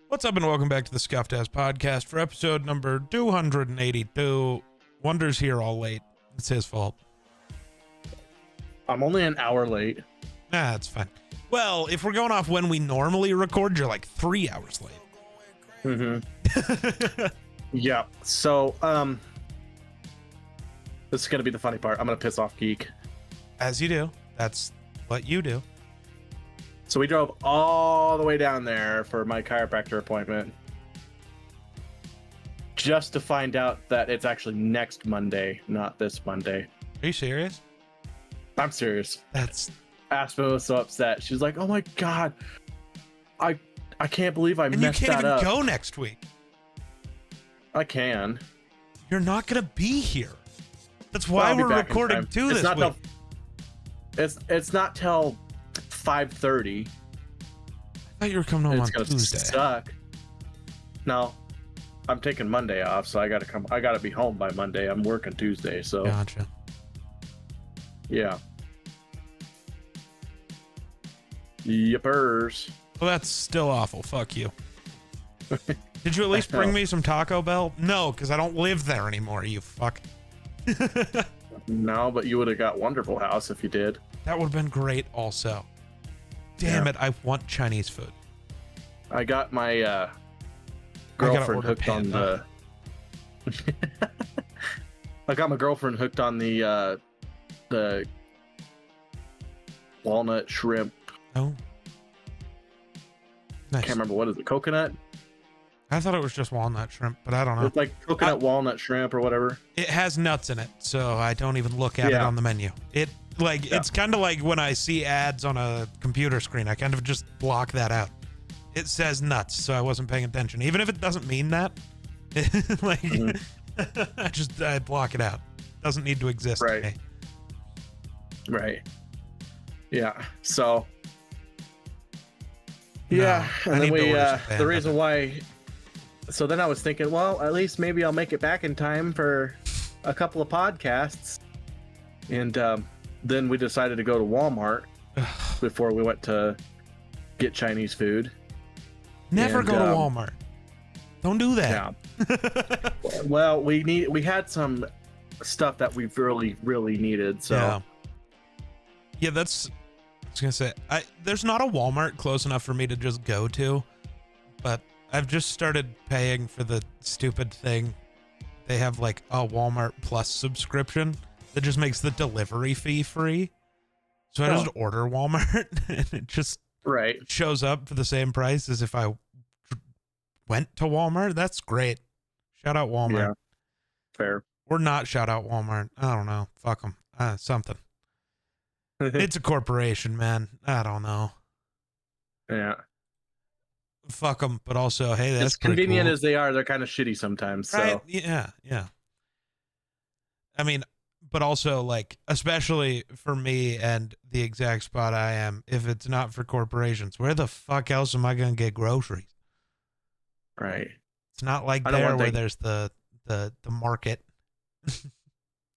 What's up and welcome back to the Scuffed Ass Podcast for episode number 282. Wunder's here all late. It's his fault. I'm only an hour late. Nah, it's fine. Well, if we're going off when we normally record, you're like 3 hours late. Mm-hmm. Yeah. So, this is going to be the funny part. I'm going to piss off Geek. As you do. That's what you do. So we drove all the way down there for my chiropractor appointment just to find out that it's actually next Monday, not this Monday. Are you serious? I'm serious. That's... Aspa was so upset. She's like, "Oh my God, I can't believe I messed that up." And you can't even go next week. I can. You're not going to be here. That's why we're recording two this week. It's not till 5:30. I thought you were coming home on Tuesday. It's gonna suck. No, I'm taking Monday off, so I gotta be home by Monday. I'm working Tuesday, so Gotcha. Yeah. Yippers. Well, that's still awful. Fuck you. Did you at least bring me some Taco Bell? No, because I don't live there anymore, you fuck. No, but you would have got Wonderful House if you did. That would have been great also. Damn it, I want Chinese food. I got my girlfriend hooked on the... I got my girlfriend hooked on the walnut shrimp. Oh. Nice. Can't remember, what is it, coconut? I thought it was just walnut shrimp, but I don't know. It's like coconut walnut shrimp or whatever. It has nuts in it, so I don't even look at it on the menu. It's kind of like when I see ads on a computer screen, I kind of just block that out. It says nuts, so I wasn't paying attention. Even if it doesn't mean that, I block it out. It doesn't need to exist to me. Right. Yeah. So. Yeah, and then the reason why. So then I was thinking, well, at least maybe I'll make it back in time for a couple of podcasts, and then we decided to go to Walmart before we went to get Chinese food. Never go to Walmart. Don't do that. Yeah. Well, we had some stuff that we really needed. So yeah, I was gonna say, there's not a Walmart close enough for me to just go to, but I've just started paying for the stupid thing. They have like a Walmart Plus subscription that just makes the delivery fee free. So I just order Walmart and it just shows up for the same price as if I went to Walmart. That's great. Shout out Walmart. Yeah, fair. Or not shout out Walmart. I don't know. Fuck them. Something. It's a corporation, man. I don't know. Yeah. Fuck them, but also, hey, that's as convenient cool. As they are, they're kind of shitty sometimes. Right? So Yeah. I mean, but also, like, especially for me and the exact spot I am, if it's not for corporations, where the fuck else am I going to get groceries? Right. It's not like there where there's the market.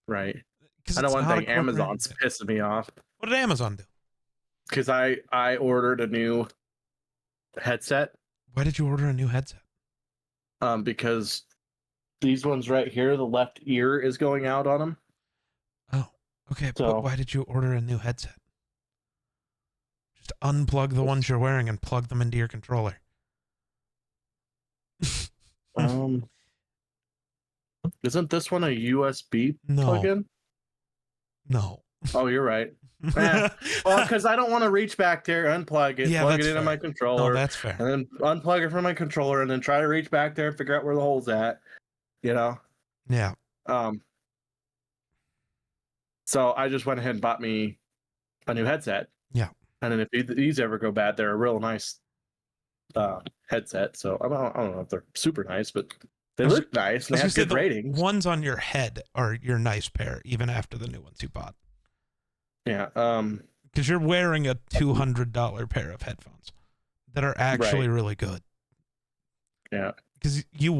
Right. I don't want to think Amazon's pissing me off. What did Amazon do? Because I ordered a new headset. Why did you order a new headset? Because these ones right here, the left ear is going out on them. Oh, okay. So, but why did you order a new headset? Just unplug the ones you're wearing and plug them into your controller. Isn't this one a USB plug-in? No. Oh, you're right. Well, because I don't want to reach back there, unplug it, plug it into my controller. No, that's fair. And then unplug it from my controller, and then try to reach back there and figure out where the hole's at. You know? Yeah. So I just went ahead and bought me a new headset. Yeah. And then if these ever go bad, they're a real nice headset. So I don't know if they're super nice, but they look nice. They have good ratings. Ones on your head are your nice pair, even after the new ones you bought. Yeah. Because you're wearing a $200 pair of headphones that are actually really good. Yeah. Because you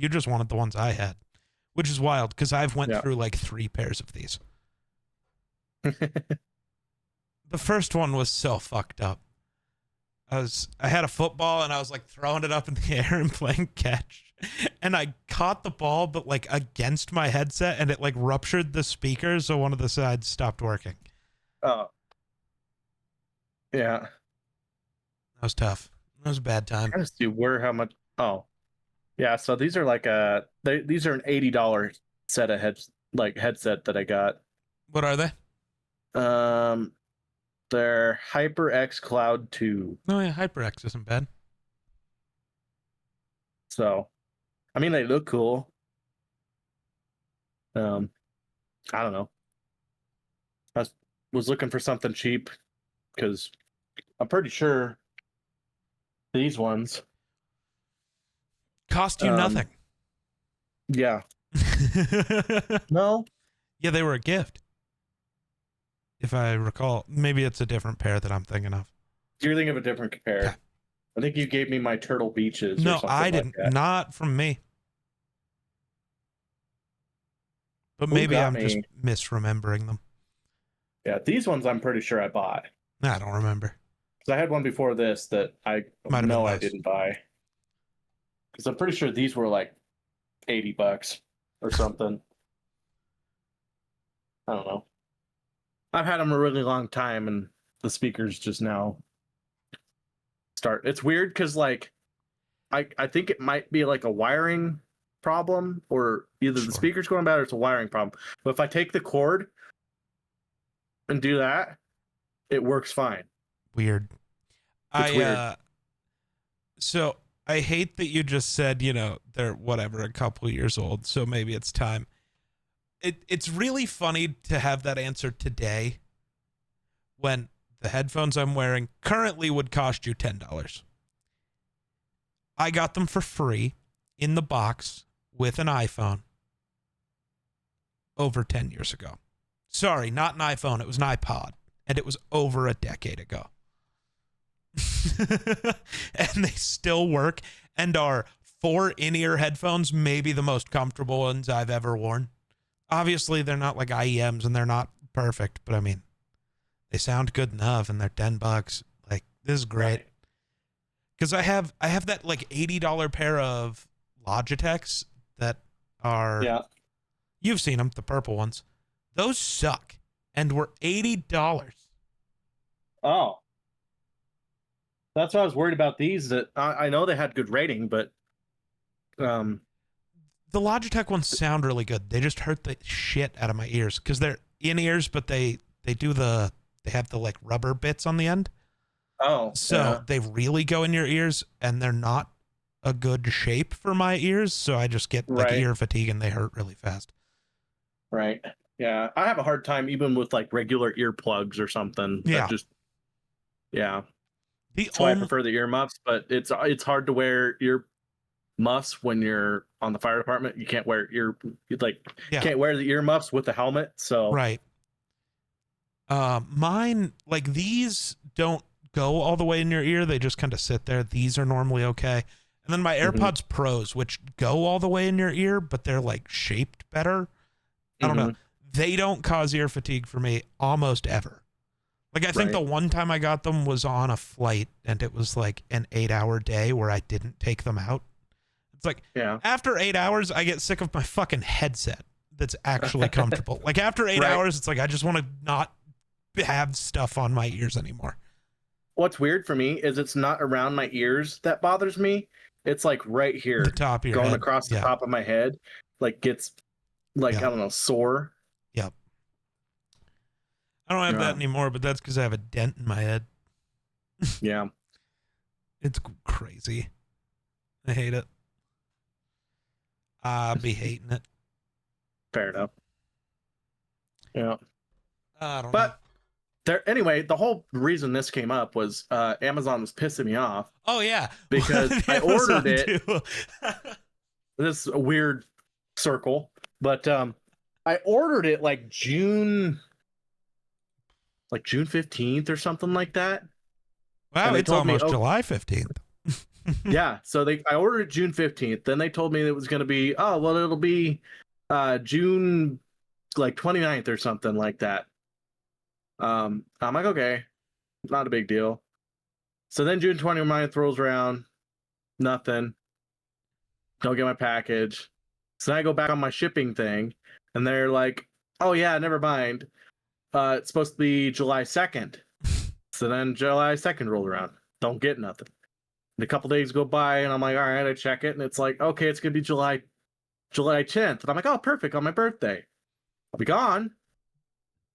just wanted the ones I had, which is wild. Because I've went through like 3 pairs of these. The first one was so fucked up. I had a football and I was like throwing it up in the air and playing catch. And I caught the ball, but like against my headset, and it like ruptured the speaker, so one of the sides stopped working. Oh. Yeah. That was tough. That was a bad time. I just see how much. Oh. Yeah, so these are like these are an $80 set of headset that I got. What are they? They're HyperX Cloud 2. Oh yeah, HyperX isn't bad. So, I mean, they look cool. I don't know. I was looking for something cheap because I'm pretty sure these ones cost you nothing. Yeah. No. Yeah, they were a gift. If I recall, maybe it's a different pair that I'm thinking of. You're thinking of a different pair. Yeah. I think you gave me my Turtle Beaches. No, or something I didn't. Like not from me. But maybe I'm just misremembering them. Yeah, these ones I'm pretty sure I bought. I don't remember. Because I had one before this that I know I didn't buy. Because I'm pretty sure these were like $80 or something. I don't know. I've had them a really long time, and the speakers just now start. It's weird because like I think it might be like a wiring problem, or either the speaker's going bad or it's a wiring problem. But if I take the cord and do that, it works fine. Weird. It's weird. So I hate that you just said, you know, they're whatever, a couple years old, so maybe it's time. It's really funny to have that answer today when the headphones I'm wearing currently would cost you $10. I got them for free in the box with an iPhone over 10 years ago. Sorry, not an iPhone. It was an iPod, and it was over a decade ago. And they still work and are, for in-ear headphones, maybe the most comfortable ones I've ever worn. Obviously, they're not like IEMs and they're not perfect, but I mean, they sound good enough and they're $10. Like, this is great. Because I have that like $80 pair of Logitechs that are, yeah, you've seen them, the purple ones. Those suck and were $80. Oh. That's why I was worried about these. That I know they had good rating, but the Logitech ones sound really good. They just hurt the shit out of my ears because they're in ears, but they have the like rubber bits on the end. Oh, so they really go in your ears, and they're not a good shape for my ears. So I just get like ear fatigue, and they hurt really fast. Right. Yeah, I have a hard time even with like regular earplugs or something. Yeah. That's why I prefer the earmuffs, but it's hard to wear earmuffs when you're on the fire department. You can't wear can't wear the earmuffs with the helmet. So right. Mine, like, these don't go all the way in your ear. They just kind of sit there. These are normally okay. And then my AirPods Pros, which go all the way in your ear, but they're like shaped better. I don't know. They don't cause ear fatigue for me almost ever. Like, I think the one time I got them was on a flight, and it was like an 8-hour day where I didn't take them out. It's like, after 8 hours, I get sick of my fucking headset that's actually comfortable. Like, after 8 hours, it's like, I just want to not have stuff on my ears anymore. What's weird for me is it's not around my ears that bothers me. It's like right here, the top of your going head. across the top of my head, like gets like I don't know, sore. Yep. I don't have that anymore, but that's because I have a dent in my head. Yeah. It's crazy. I hate it. I'll be hating it. Fair enough. Yeah. I don't know. Anyway, the whole reason this came up was Amazon was pissing me off. Oh, yeah. Because I ordered it. This is a weird circle, but I ordered it like June 15th or something like that. Wow, it's almost July 15th. Yeah, so I ordered it June 15th. Then they told me it was going to be, it'll be June like 29th or something like that. I'm like, okay, not a big deal. So then June 29th rolls around, nothing. Don't get my package. So then I go back on my shipping thing, and they're like, "Oh yeah, never mind. It's supposed to be July 2nd." So then July 2nd rolled around. Don't get nothing. And a couple days go by, and I'm like, "All right," I check it, and it's like, "Okay, it's gonna be July 10th." And I'm like, "Oh, perfect, on my birthday. I'll be gone."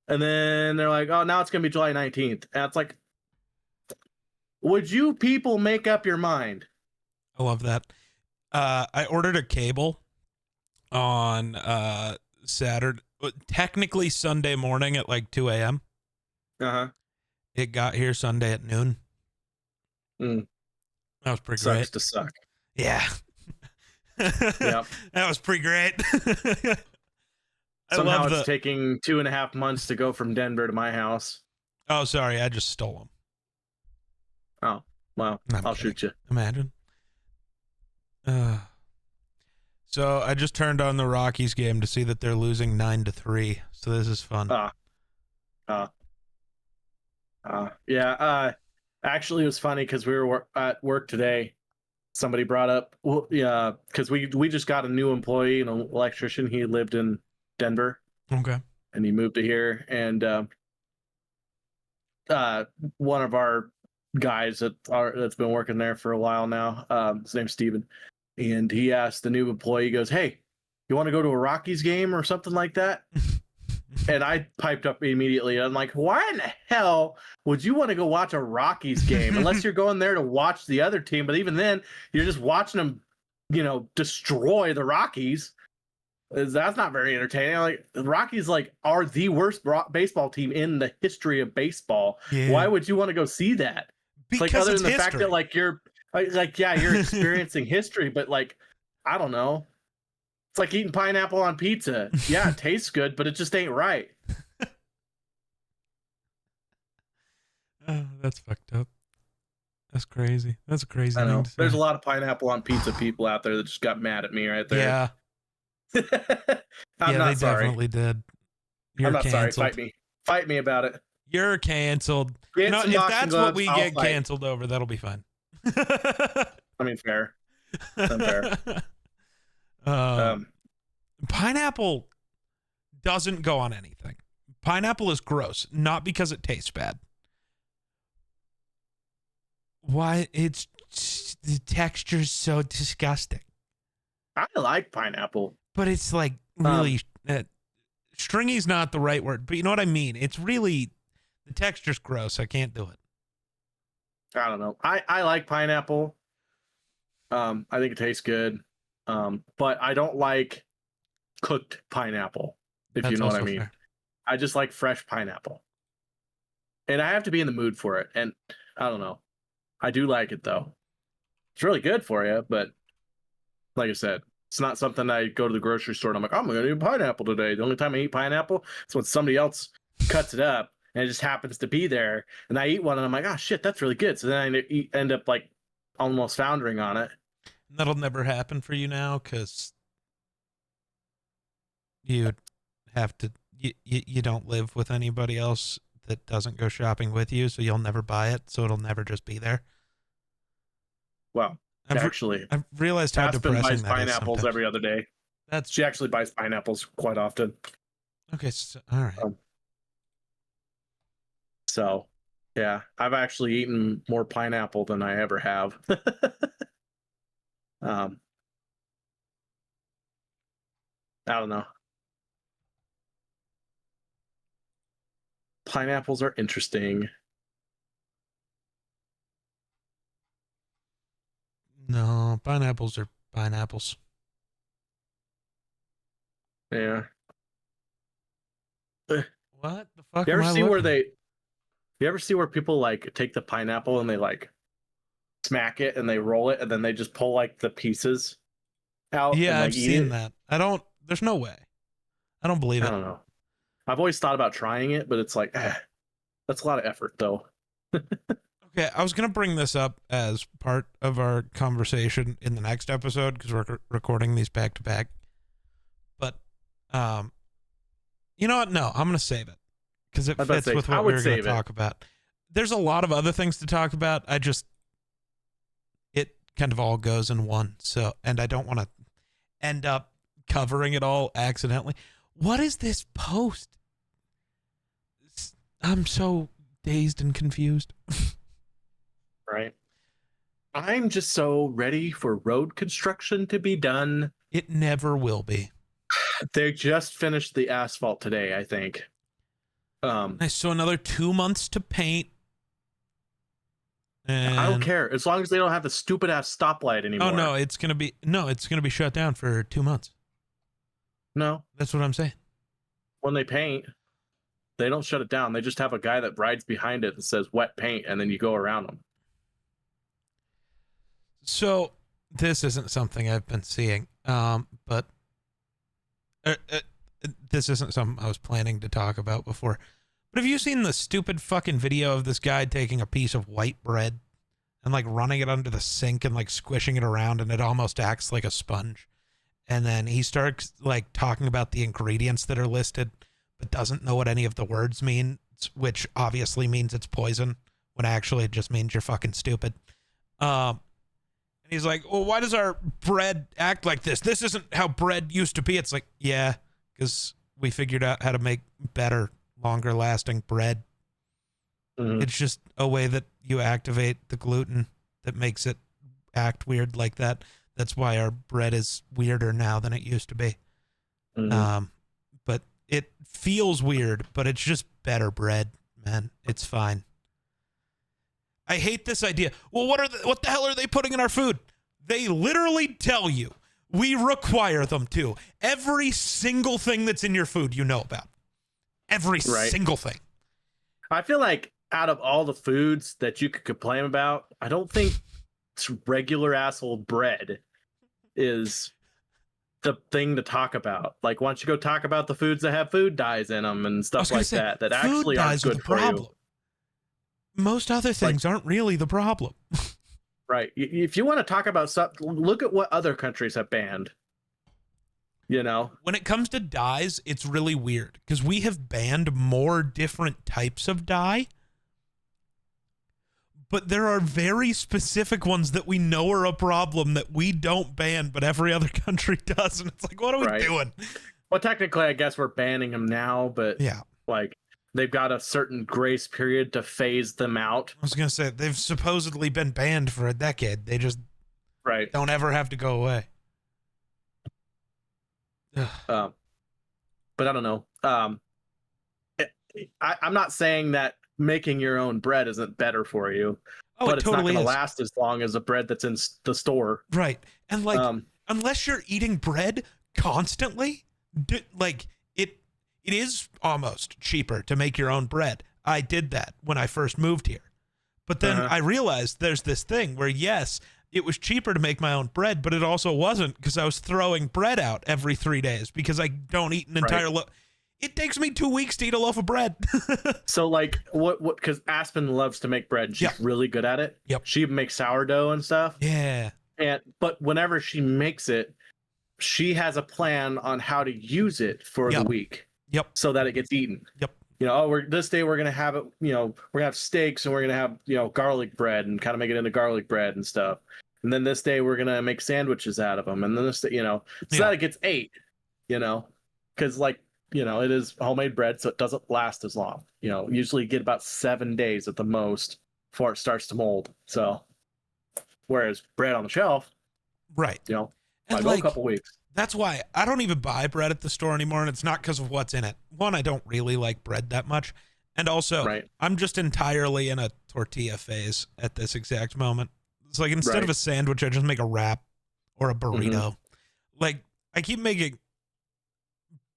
And then they're like, "Oh, now it's gonna be July 19th." And it's like, would you people make up your mind? I love that. I ordered a cable on Saturday, technically Sunday morning at like 2 a.m. Uh-huh. It got here Sunday at noon. That was pretty Sucks great. To suck. Yeah. Yep. That was pretty great. Somehow it's taking 2.5 months to go from Denver to my house. Oh, sorry. I just stole them. Oh, well, I'll shoot you. Imagine. So I just turned on the Rockies game to see that they're losing 9-3. So this is fun. Yeah. Actually, it was funny because we were at work today. Somebody brought up, well, yeah, because we just got a new employee, an electrician. He lived in Denver. Okay. And he moved to here, and one of our guys that's been working there for a while now, his name's Steven, and he asked the new employee, he goes, "Hey, you want to go to a Rockies game or something like that?" And I piped up immediately. I'm like, "Why in the hell would you want to go watch a Rockies game unless you're going there to watch the other team? But even then, you're just watching them, destroy the Rockies. That's not very entertaining. Like, the Rockies are the worst baseball team in the history of baseball. Yeah. Why would you want to go see that? Because other it's than the history. fact that you're experiencing history, but I don't know. It's like eating pineapple on pizza. Yeah, it tastes good, but it just ain't right. Oh, that's fucked up. That's crazy. That's a crazy I know. thing to say. There's a lot of pineapple on pizza people out there that just got mad at me right there. Yeah. I'm not sorry. Definitely did. I'm not canceled. Sorry. Fight me about it. You're canceled. If that's what we get canceled over, that'll be fine. I mean, fair. Unfair. Pineapple doesn't go on anything. Pineapple is gross, not because it tastes bad. Why? It's the texture's so disgusting. I like pineapple, but it's like really stringy's not the right word, but you know what I mean. It's really, the texture's gross. I can't do it. I don't know. I like pineapple. I think it tastes good. But I don't like cooked pineapple, if you know what I mean. Fair. I just like fresh pineapple. And I have to be in the mood for it. And I don't know. I do like it, though. It's really good for you, but like I said, it's not something I go to the grocery store and I'm like, I'm going to eat pineapple today. The only time I eat pineapple is when somebody else cuts it up and it just happens to be there. And I eat one and I'm like, oh, shit, that's really good. So then I end up almost foundering on it. That'll never happen for you now because you have to, you don't live with anybody else that doesn't go shopping with you, so you'll never buy it, so it'll never just be there. Well, I've realized how depressing that is. Aspen buys pineapples every other day. She actually buys pineapples quite often. Okay, so, all right. So, yeah, I've actually eaten more pineapple than I ever have. I don't know. Pineapples are interesting. No, pineapples are pineapples. Yeah. What the fuck? You ever see where people take the pineapple and they smack it and they roll it and then they just pull the pieces out? Yeah, and, I've seen that. There's no way. I don't believe it. I don't know. I've always thought about trying it, but it's that's a lot of effort though. Okay, I was going to bring this up as part of our conversation in the next episode because we're recording these back to back. But, you know what? No, I'm going to save it because it fits with what we were going to talk about. there's a lot of other things to talk about. It kind of all goes in one. So, and I don't want to end up covering it all accidentally. What is this post? I'm so dazed and confused. Right. I'm just so ready for road construction to be done. It never will be. They just finished the asphalt today, I think. Nice. So another 2 months to paint. And I don't care as long as they don't have the stupid ass stoplight anymore. Oh no, it's gonna be shut down for 2 months. No, that's what I'm saying. When they paint, they don't shut it down. They just have a guy that rides behind it that says wet paint, and then you go around them. So this isn't something I've been seeing, but this isn't something I was planning to talk about before. But have you seen the stupid fucking video of this guy taking a piece of white bread and like running it under the sink and like squishing it around, and it almost acts like a sponge? And then he starts like talking about the ingredients that are listed, but doesn't know what any of the words mean, which obviously means it's poison, when actually it just means you're fucking stupid. And he's like, well, why does our bread act like this? This isn't how bread used to be. It's like, yeah, because we figured out how to make better, longer lasting bread. Mm-hmm. It's just a way that you activate the gluten that makes it act weird like that. That's why our bread is weirder now than it used to be. Mm-hmm. But it feels weird, but it's just better bread, man. It's fine. I hate this idea. Well, what the hell are they putting in our food? They literally tell you. We require them to. Every single thing that's in your food you know about. Every single thing. I feel like out of all the foods that you could complain about, I don't think regular asshole bread is the thing to talk about. Like, why don't you go talk about the foods that have food dyes in them and stuff like that actually aren't good for you. Most other things aren't really the problem. Right. If you want to talk about something, look at what other countries have banned. You know? When it comes to dyes, it's really weird because we have banned more different types of dye, but there are very specific ones that we know are a problem that we don't ban, but every other country does. And it's like, what are we doing? Well, technically, I guess we're banning them now, but yeah, like, they've got a certain grace period to phase them out. I was going to say, they've supposedly been banned for a decade. They just don't ever have to go away. But I don't know. I'm not saying that making your own bread isn't better for you, but it's totally not going to last as long as the bread that's in the store. Right. And like, unless you're eating bread constantly, it is almost cheaper to make your own bread. I did that when I first moved here. But then I realized there's this thing where, yes, it was cheaper to make my own bread, but it also wasn't, because I was throwing bread out every 3 days because I don't eat an entire loaf. It takes me 2 weeks to eat a loaf of bread. So like what, because Aspen loves to make bread and she's really good at it. Yep. She makes sourdough and stuff. Yeah. But whenever she makes it, she has a plan on how to use it for the week. Yep. So that it gets eaten. Yep. You know, this day we're going to have it, you know, we're going to have steaks and we're going to have, you know, garlic bread and kind of make it into garlic bread and stuff. And then this day we're going to make sandwiches out of them. And then this, you know, so that it gets ate, you know, because like, you know, it is homemade bread, so it doesn't last as long. You know, usually you get about 7 days at the most before it starts to mold. So whereas bread on the shelf, right, you know, might go a couple weeks. That's why I don't even buy bread at the store anymore, and it's not because of what's in it. One, I don't really like bread that much, and also I'm just entirely in a tortilla phase at this exact moment. It's like instead of a sandwich, I just make a wrap or a burrito. Mm-hmm. Like I keep making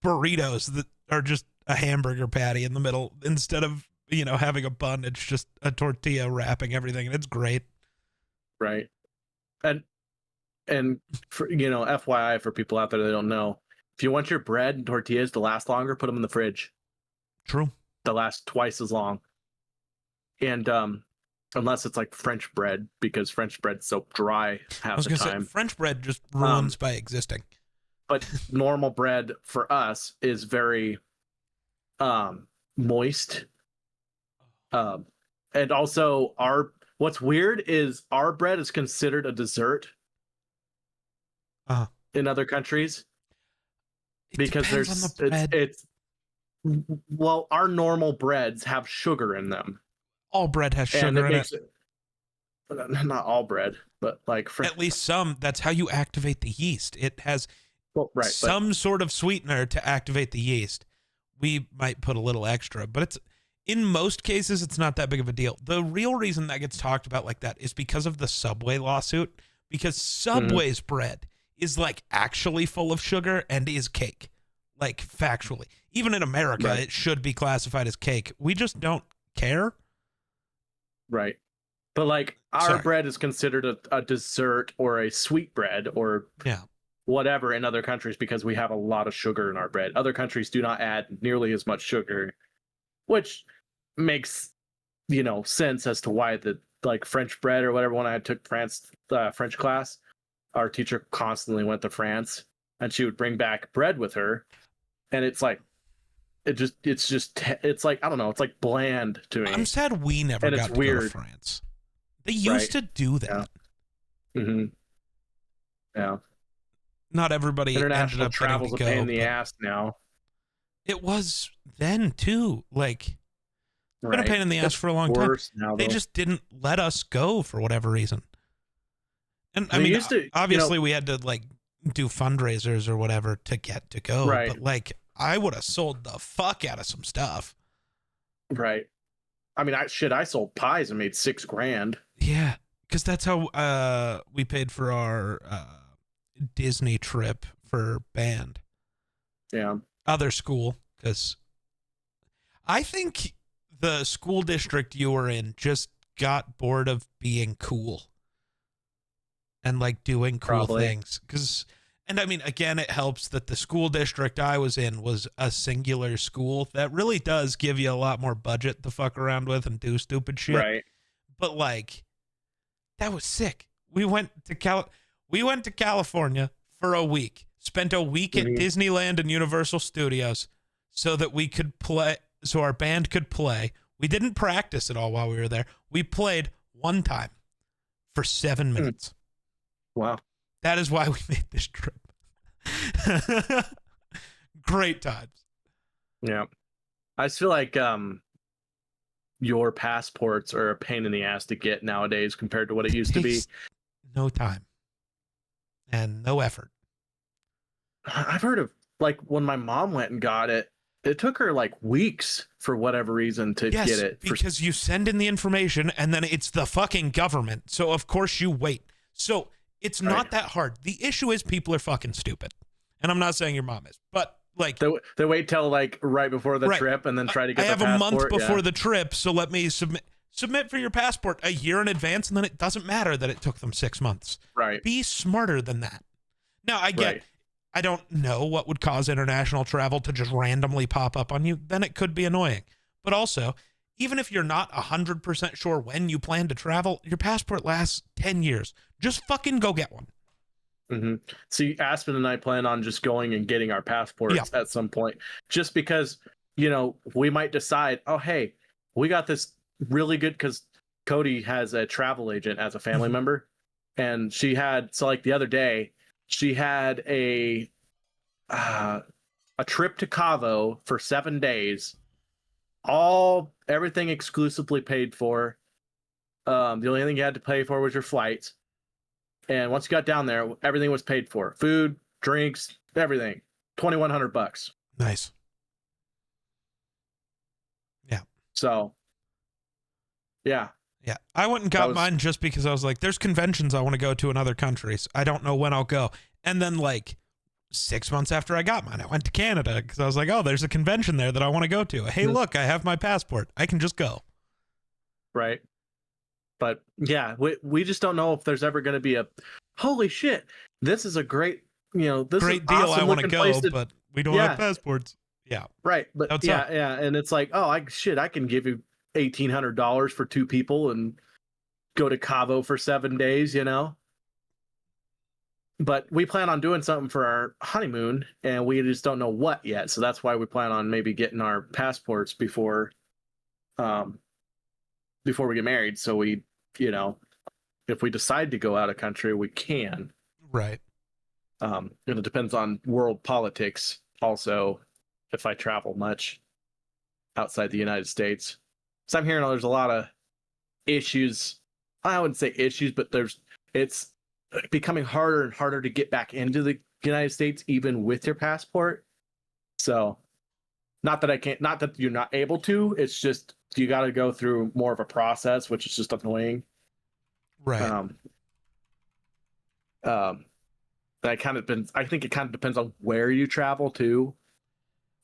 burritos that are just a hamburger patty in the middle instead of, you know, having a bun. It's just a tortilla wrapping everything, and it's great. Right. And for, you know, FYI for people out there that don't know, if you want your bread and tortillas to last longer, put them in the fridge. True. They'll last twice as long. And unless it's like French bread, because French bread's so dry half the time. Say, French bread just ruins by existing. But normal bread for us is very moist. And And also what's weird is our bread is considered a dessert in other countries. It because depends on the bread. It's well, our normal breads have sugar in them. All bread has sugar in it. Not all bread, but like at least some. That's how you activate the yeast. It has some sort of sweetener to activate the yeast. We might put a little extra, but it's in most cases it's not that big of a deal. The real reason that gets talked about like that is because of the Subway lawsuit, because Subway's bread is like actually full of sugar and is cake. Like factually. Even in America, it should be classified as cake. We just don't care. Right. But like our bread is considered a dessert or a sweet bread or whatever in other countries because we have a lot of sugar in our bread. Other countries do not add nearly as much sugar, which makes, sense as to why the like French bread or whatever. When I took French class, our teacher constantly went to France and she would bring back bread with her. And it's like, it's like, I don't know, it's like bland to me. I'm sad we never got to go to France. They used to do that. Yeah. Mm-hmm. Yeah. Not everybody international ended up travel's getting to a pain go, in the ass now. It was then too. Like, it's been a pain in the ass for a long time. They just didn't let us go for whatever reason. And I mean, obviously we had to like do fundraisers or whatever to get to go. Right. But like, I would have sold the fuck out of some stuff. Right. I mean, I sold pies and made $6,000. Yeah, because that's how we paid for our Disney trip for band. Yeah. Other school, because I think the school district you were in just got bored of being cool and like doing cool things. And I mean, again, it helps that the school district I was in was a singular school. That really does give you a lot more budget to fuck around with and do stupid shit. Right. But like, that was sick. We went to California for a week, spent a week at Disneyland and Universal Studios so that we could play, so our band could play. We didn't practice at all while we were there. We played one time for 7 minutes. Wow. That is why we made this trip. Great times. Yeah. I just feel like your passports are a pain in the ass to get nowadays compared to what it used to be. No time and no effort. I've heard of like when my mom went and got it, it took her like weeks for whatever reason to get it. Because you send in the information and then it's the fucking government. So of course you wait. So it's not that hard. The issue is people are fucking stupid. And I'm not saying your mom is, but like they wait till like right before the trip and then try to get I have a month before the trip, so let me submit for your passport a year in advance, and then it doesn't matter that it took them 6 months. Right. Be smarter than that. Now I get I don't know what would cause international travel to just randomly pop up on you. Then it could be annoying. But also, even if you're not 100% sure when you plan to travel, your passport lasts 10 years. Just fucking go get one. Mm-hmm. See, Aspen and I plan on just going and getting our passports at some point, just because, we might decide, oh, hey, we got this really good, because Cody has a travel agent as a family member. And she had, so like the other day, she had a trip to Cabo for 7 days, everything exclusively paid for. The only thing you had to pay for was your flights. And once you got down there, everything was paid for. Food, drinks, everything. $2,100. Nice. Yeah. So, yeah. Yeah. I went and got mine just because I was like, there's conventions I want to go to in other countries. I don't know when I'll go. And then like 6 months after I got mine, I went to Canada because I was like, oh, there's a convention there that I want to go to. Hey, look, I have my passport. I can just go. Right. But yeah, we just don't know if there's ever going to be holy shit, this is a great, this great is deal. awesome. I want to go, but we don't have passports. Yeah. Right. But yeah. And it's like, oh, I can give you $1,800 for 2 people and go to Cabo for 7 days, But we plan on doing something for our honeymoon and we just don't know what yet. So that's why we plan on maybe getting our passports before before we get married. So we, if we decide to go out of country, we can. Right. And it depends on world politics. Also, if I travel much outside the United States, so I'm hearing there's a lot of issues. I wouldn't say issues, but it's becoming harder and harder to get back into the United States, even with your passport. So, not that you're not able to. It's just you got to go through more of a process, which is just annoying. Right. I think it kind of depends on where you travel to.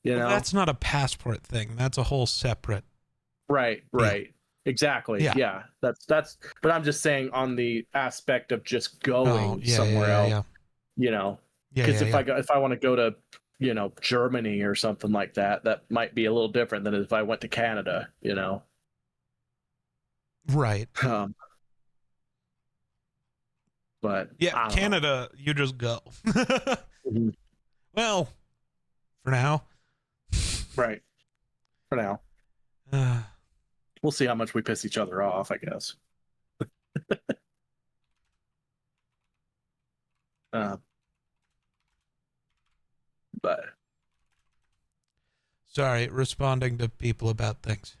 That's not a passport thing. That's a whole separate. Right. Exactly. Yeah. That's. But I'm just saying on the aspect of just going somewhere else. Because if I want to go to, Germany or something like that, that might be a little different than if I went to Canada. Right. But yeah, Canada, you just go. Mm-hmm. Well, for now. Right. For now. We'll see how much we piss each other off, I guess. But. Sorry, responding to people about things.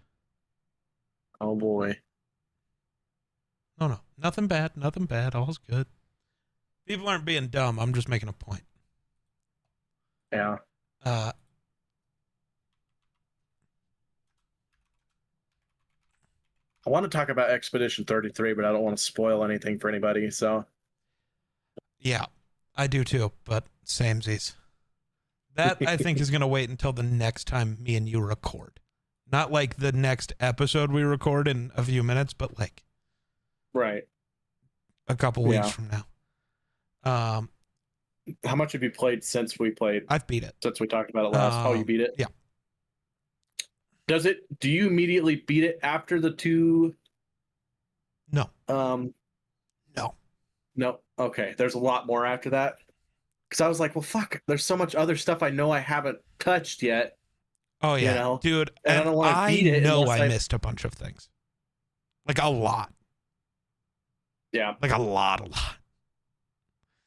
Oh, boy. No. Nothing bad. All's good. People aren't being dumb. I'm just making a point. Yeah. I want to talk about Expedition 33, but I don't want to spoil anything for anybody, so. Yeah, I do too, but samesies. That, I think, is going to wait until the next time me and you record. Not like the next episode we record in a few minutes, but like right, a couple weeks from now. How much have you played since we played? I've beat it. Since we talked about it last. You beat it? Yeah. Do you immediately beat it after the 2? No. No. Okay. There's a lot more after that. Because I was like, well, fuck. There's so much other stuff I know I haven't touched yet. Oh yeah, dude. And I don't want to beat it. I missed a bunch of things. Like a lot. Yeah. Like a lot.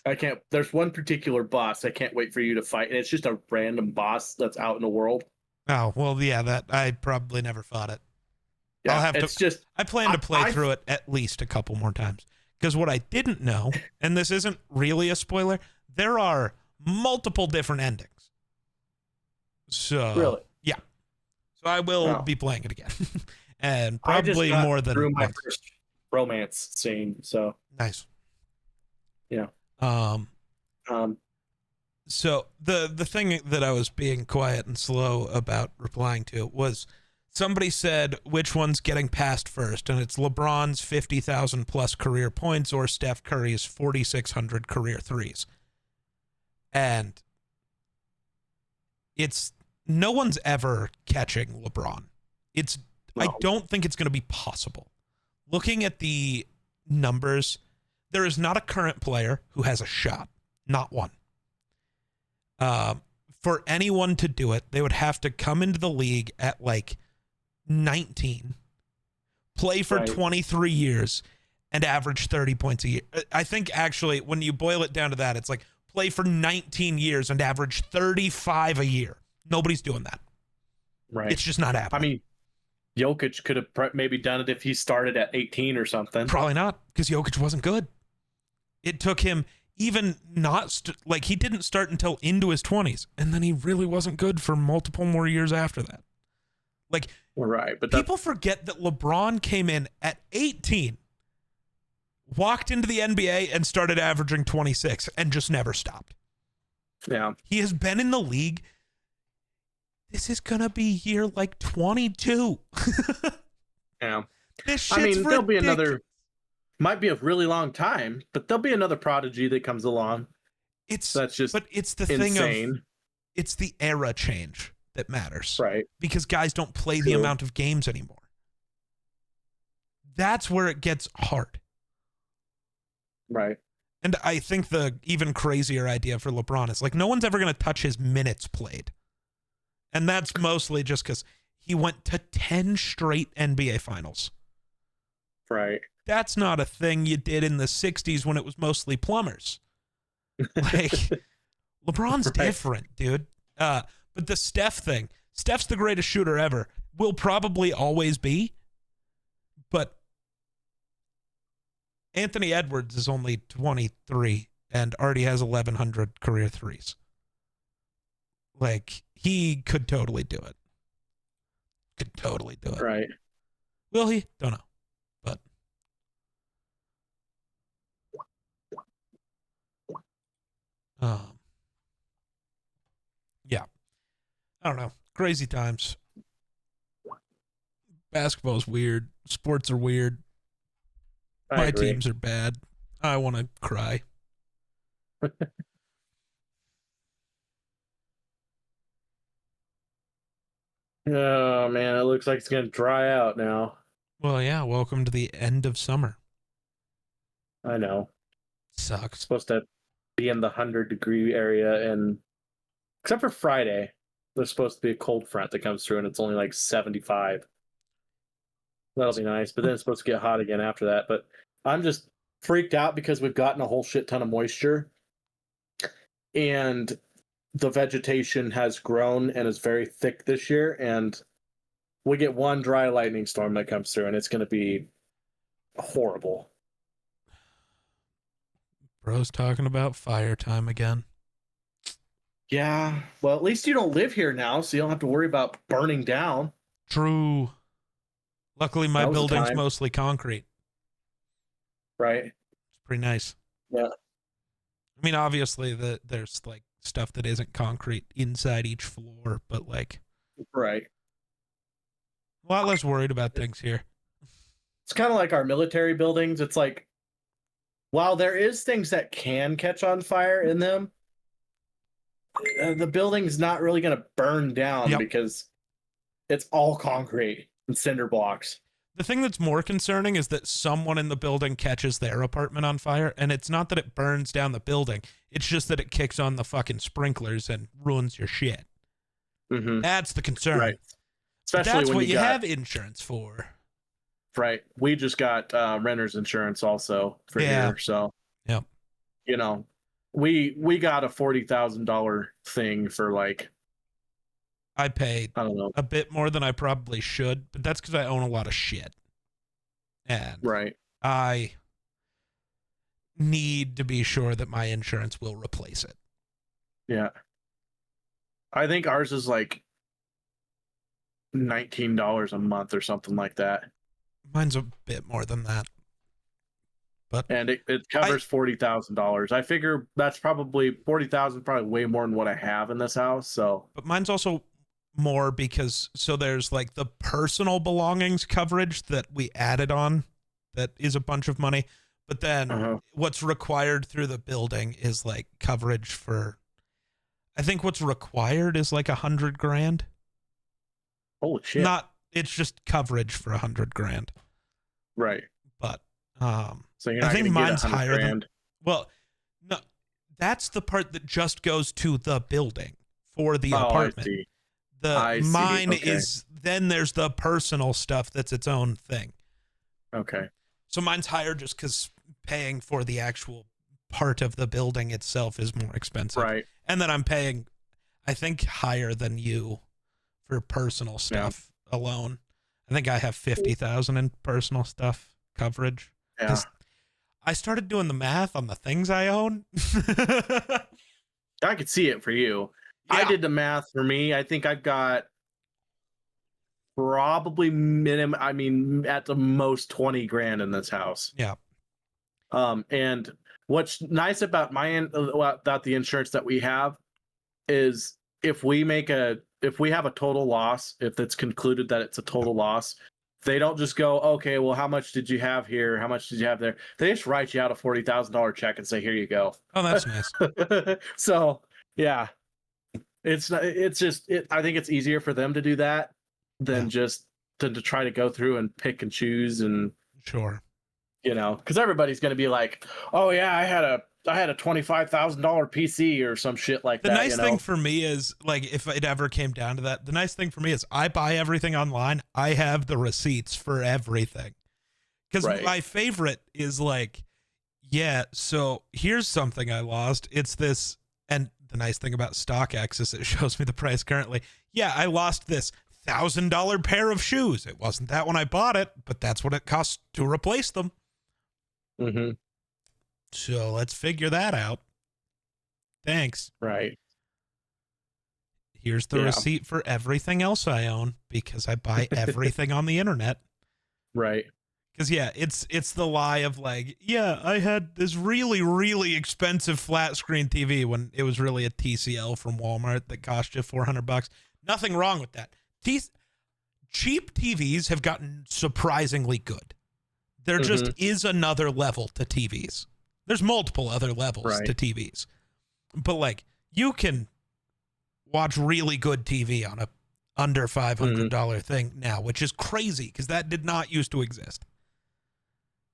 I can't. There's one particular boss I can't wait for you to fight, and it's just a random boss that's out in the world. Oh well, yeah. That I probably never fought it. Yeah, I'll have to. I plan to play through it at least a couple more times. Because what I didn't know, and this isn't really a spoiler, there are multiple different endings. So really, yeah. So I will be playing it again, and probably more than through my first romance scene. So nice. Yeah. So the thing that I was being quiet and slow about replying to was somebody said which one's getting passed first, and it's LeBron's 50,000 plus career points or Steph Curry's 4,600 career threes. And it's no one's ever catching LeBron. I don't think it's going to be possible. Looking at the numbers, there is not a current player who has a shot. Not one. For anyone to do it, they would have to come into the league at like 19, play for 23 years, and average 30 points a year. I think actually when you boil it down to that, it's like play for 19 years and average 35 a year. Nobody's doing that. Right. It's just not happening. I mean, Jokic could have maybe done it if he started at 18 or something. Probably not, because Jokic wasn't good. It took him even not he didn't start until into his 20s, and then he really wasn't good for multiple more years after that. Like, right, but people forget that LeBron came in at 18, walked into the NBA and started averaging 26 and just never stopped. Yeah. He has been in the league. This is going to be year like 22. Yeah. This shit's there'll be another, might be a really long time, but there'll be another prodigy that comes along. It's the insane. Thing of, it's the era change that matters. Right. Because guys don't play the amount of games anymore. That's where it gets hard. Right. And I think the even crazier idea for LeBron is like no one's ever going to touch his minutes played. And that's mostly just because he went to 10 straight NBA finals. Right. That's not a thing you did in the 60s when it was mostly plumbers. Like, LeBron's different, dude. But the Steph thing, Steph's the greatest shooter ever. Will probably always be. But Anthony Edwards is only 23 and already has 1,100 career threes. Like, he could totally do it. Could totally do it. Right. Will he? Don't know. But yeah. I don't know. Crazy times. Basketball's weird. Sports are weird. My teams are bad. I want to cry. Oh, man. It looks like it's going to dry out now. Well, yeah. Welcome to the end of summer. I know. Sucks. It's supposed to be in the 100-degree area, and except for Friday, there's supposed to be a cold front that comes through, and it's only like 75. That'll be nice, but then it's supposed to get hot again after that. But I'm just freaked out because we've gotten a whole shit ton of moisture, and the vegetation has grown and is very thick this year, and we get one dry lightning storm that comes through, and it's going to be horrible. Bro's talking about fire time again. Yeah, well, at least you don't live here now, so you don't have to worry about burning down. True. Luckily, my building's mostly concrete. Right. It's pretty nice. Yeah. I mean, obviously, there's like stuff that isn't concrete inside each floor, but like, right. A lot less worried about things here. It's kind of like our military buildings. It's like, while there is things that can catch on fire in them, the building's not really going to burn down because it's all concrete and cinder blocks. The thing that's more concerning is that someone in the building catches their apartment on fire, and it's not that it burns down the building. It's just that it kicks on the fucking sprinklers and ruins your shit. Mm-hmm. That's the concern. Right. Especially that's when what you have insurance for. Right. We just got renter's insurance also for here. So, you know, we got a $40,000 thing for like, I paid I don't know, a bit more than I probably should, but that's because I own a lot of shit. And I need to be sure that my insurance will replace it. Yeah. I think ours is like $19 a month or something like that. Mine's a bit more than that. And it covers $40,000. I figure that's probably $40,000, probably way more than what I have in this house. So, but mine's also more because there's like the personal belongings coverage that we added on, that is a bunch of money. But then what's required through the building is like coverage for, I think what's required is like $100,000. Holy shit! It's just coverage for $100,000. Right. But so you're not I think mine's higher than. Well, no, that's the part that just goes to the building for the apartment. Mine is, then there's the personal stuff that's its own thing. Okay. So mine's higher just because paying for the actual part of the building itself is more expensive. Right. And then I'm paying, I think, higher than you for personal stuff alone. I think I have $50,000 in personal stuff coverage. Yeah. I started doing the math on the things I own. I could see it for you. Yeah. I did the math for me. I think I've got probably minimum, I mean, at the most $20,000 in this house. Yeah. And what's nice about about the insurance that we have is if we have a total loss, if it's concluded that it's a total loss, they don't just go, okay, well, how much did you have here? How much did you have there? They just write you out a $40,000 check and say, here you go. Oh, that's nice. So, yeah, I think it's easier for them to do that than just to try to go through and pick and choose. And sure, because everybody's going to be like, oh yeah, I had a $25,000 PC or some shit like that. The nice thing for me is, like, if it ever came down to that, the nice thing for me is I buy everything online. I have the receipts for everything. Because my favorite is like, yeah, so here's something I lost. It's this, and the nice thing about StockX is it shows me the price currently. Yeah, I lost this $1,000 pair of shoes. It wasn't that when I bought it, but that's what it costs to replace them. Mm-hmm. So let's figure that out. Thanks. Right. Here's the receipt for everything else I own because I buy everything on the internet. Right. Because, yeah, it's the lie of like, yeah, I had this really, really expensive flat screen TV when it was really a TCL from Walmart that cost you $400. Nothing wrong with that. Cheap TVs have gotten surprisingly good. There just is another level to TVs. There's multiple other levels to TVs. But, like, you can watch really good TV on a under $500 thing now, which is crazy because that did not used to exist.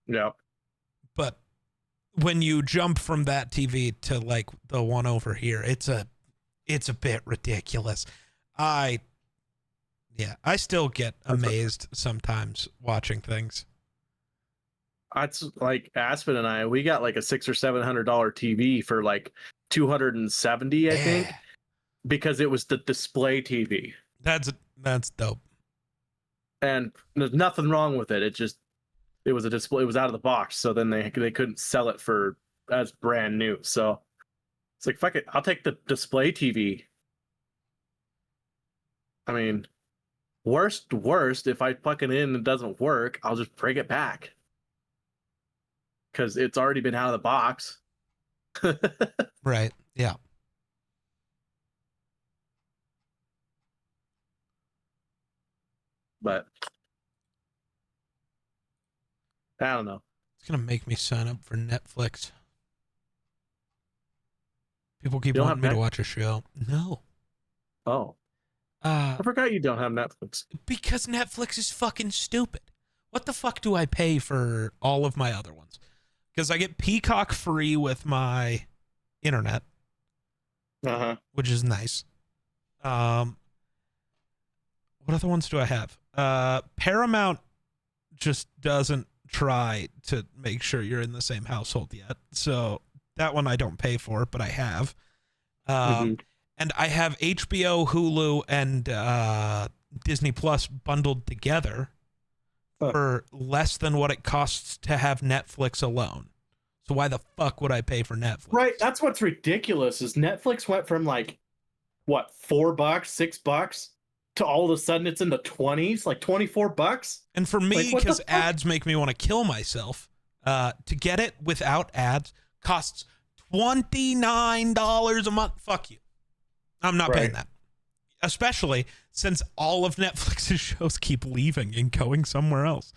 Yeah. But when you jump from that TV to, like, the one over here, it's a bit ridiculous. I still get amazed sometimes watching things. That's like Aspen and I, we got like a $600 or $700 TV for like 270, I think, because it was the display TV. That's dope. And there's nothing wrong with it. It was a display. It was out of the box, so then they couldn't sell it for as brand new. So it's like, fuck it, I'll take the display TV. I mean, worst, if I plug it in and it doesn't work, I'll just bring it back. Because it's already been out of the box. Right. Yeah. But I don't know. It's going to make me sign up for Netflix. People keep wanting me to watch a show. No. Oh. I forgot you don't have Netflix. Because Netflix is fucking stupid. What the fuck do I pay for all of my other ones? Because I get Peacock free with my internet, which is nice. What other ones do I have? Paramount just doesn't try to make sure you're in the same household yet. So that one I don't pay for, but I have. And I have HBO, Hulu, and Disney Plus bundled together for less than what it costs to have Netflix alone. So why the fuck would I pay for Netflix? Right, that's what's ridiculous is Netflix went from like what, $4, $6 to all of a sudden it's in the 20s, like $24. And for me, because ads make me want to kill myself, to get it without ads costs $29 a month. Fuck you. I'm not paying that. Especially since all of Netflix's shows keep leaving and going somewhere else.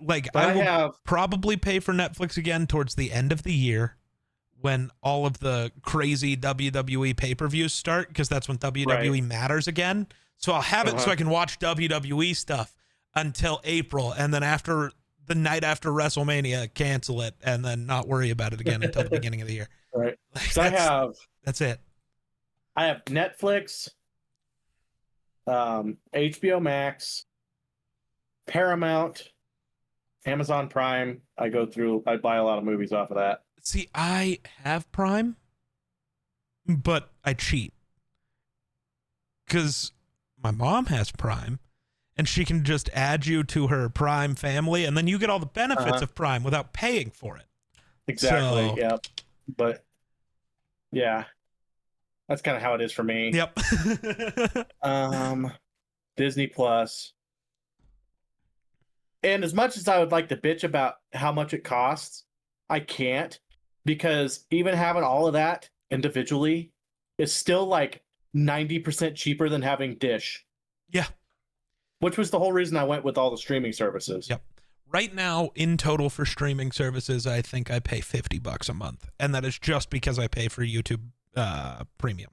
Like, I will probably pay for Netflix again towards the end of the year when all of the crazy WWE pay-per-views start, because that's when WWE matters again. So I'll have it so I can watch WWE stuff until April, and then after the night after WrestleMania, cancel it, and then not worry about it again until the beginning of the year. Right. Like, so that's it. I have Netflix, HBO Max, Paramount, Amazon Prime. I buy a lot of movies off of that. See, I have Prime, but I cheat. Because my mom has Prime, and she can just add you to her Prime family, and then you get all the benefits of Prime without paying for it. Exactly, yeah. But, yeah. That's kind of how it is for me. Yep. Disney Plus. And as much as I would like to bitch about how much it costs, I can't, because even having all of that individually is still like 90% cheaper than having Dish. Yeah. Which was the whole reason I went with all the streaming services. Yep. Right now, in total for streaming services, I think I pay $50 a month. And that is just because I pay for YouTube Premium.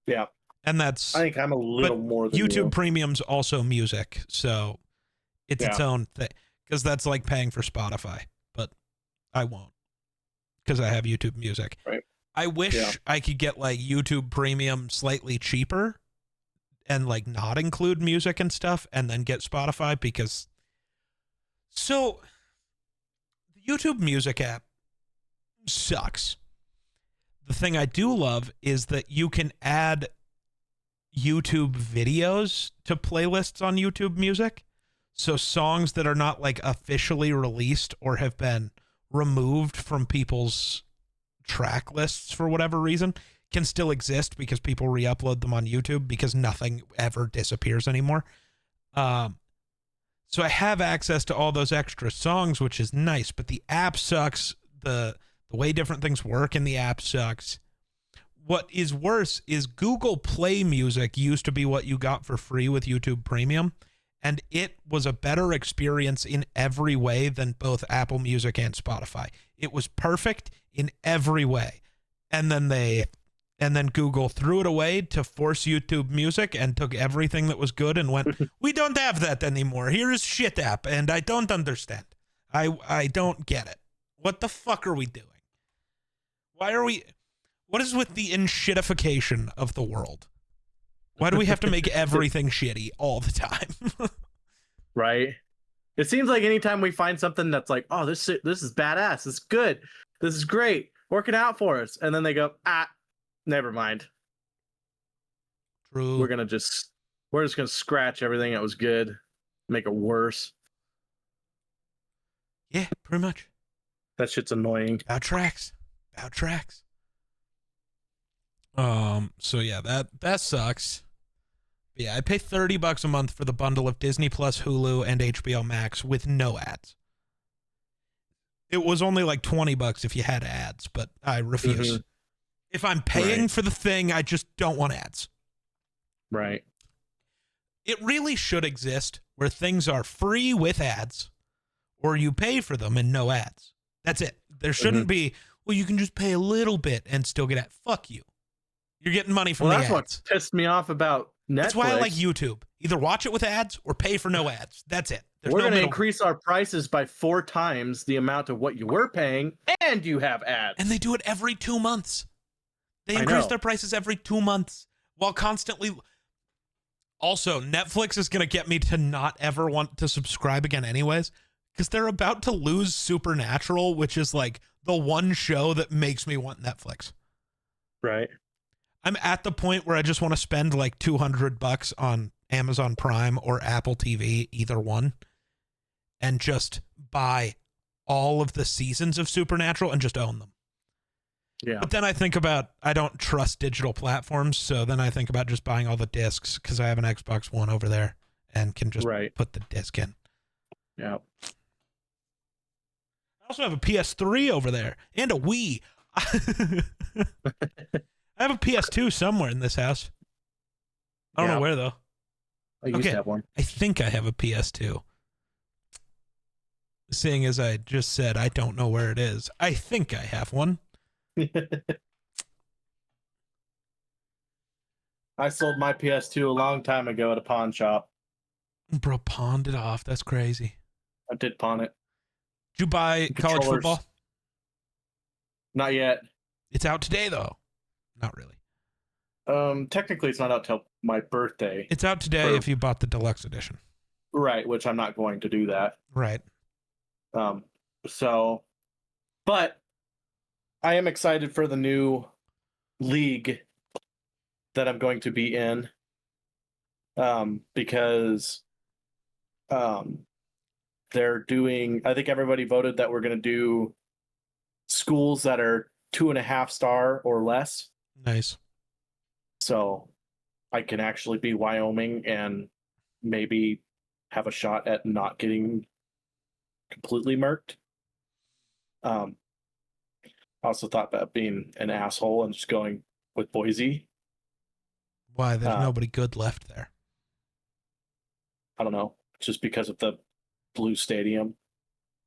Yeah. And that's... I think I'm a little more than YouTube Premium's also music, so it's its own thing. Because that's like paying for Spotify. But I won't. Because I have YouTube Music. Right. I wish I could get like YouTube Premium slightly cheaper and like not include music and stuff and then get Spotify because so the YouTube Music app sucks. The thing I do love is that you can add YouTube videos to playlists on YouTube Music. So songs that are not like officially released or have been removed from people's track lists for whatever reason can still exist because people re-upload them on YouTube because nothing ever disappears anymore. So I have access to all those extra songs, which is nice, but the app sucks. The way different things work in the app sucks. What is worse is Google Play Music used to be what you got for free with YouTube Premium, and it was a better experience in every way than both Apple Music and Spotify. It was perfect in every way. And then Google threw it away to force YouTube Music and took everything that was good and went, we don't have that anymore. Here's shit app, and I don't understand. I don't get it. What the fuck are we doing? What is with the enshittification of the world? Why do we have to make everything shitty all the time? Right. It seems like anytime we find something that's like, oh, this is badass. This is good. This is great. Working out for us. And then they go, never mind. True. We're just going to scratch everything that was good, make it worse. Yeah, pretty much. That shit's annoying. About tracks. So yeah, that sucks. But yeah, I pay $30 a month for the bundle of Disney Plus, Hulu, and HBO Max with no ads. It was only like $20 if you had ads, but I refuse. Mm-hmm. If I'm paying for the thing, I just don't want ads. Right. It really should exist where things are free with ads, or you pay for them and no ads. That's it. There shouldn't be, well, you can just pay a little bit and still get ads. Fuck you. You're getting money from the ads. That's what pissed me off about Netflix. That's why I like YouTube. Either watch it with ads or pay for no ads. That's it. We're going to increase our prices by 4 times the amount of what you were paying, and you have ads. And they do it every 2 months. They increase their prices every 2 months while constantly. Also, Netflix is going to get me to not ever want to subscribe again anyways, because they're about to lose Supernatural, which is like the one show that makes me want Netflix. Right. I'm at the point where I just want to spend like $200 on Amazon Prime or Apple TV, either one, and just buy all of the seasons of Supernatural and just own them. Yeah. But then I think about, I don't trust digital platforms, so then I think about just buying all the discs because I have an Xbox One over there and can just put the disc in. Yeah. I also have a PS3 over there and a Wii. I have a PS2 somewhere in this house. I don't know where, though. I used to have one. I think I have a PS2. Seeing as I just said I don't know where it is, I think I have one. I sold my PS2 a long time ago at a pawn shop. Bro, pawned it off. That's crazy. I did pawn it. Did you buy college football? Not yet. It's out today, though. Not really. Technically, it's not out till my birthday. It's out today if you bought the deluxe edition. Right, which I'm not going to do that. Right. But I am excited for the new league that I'm going to be in. Because they're doing, I think everybody voted that we're going to do schools that are 2.5 star or less. Nice. So I can actually be Wyoming and maybe have a shot at not getting completely murked. I also thought about being an asshole and just going with Boise. Why? There's nobody good left there. I don't know. Just because of the blue stadium.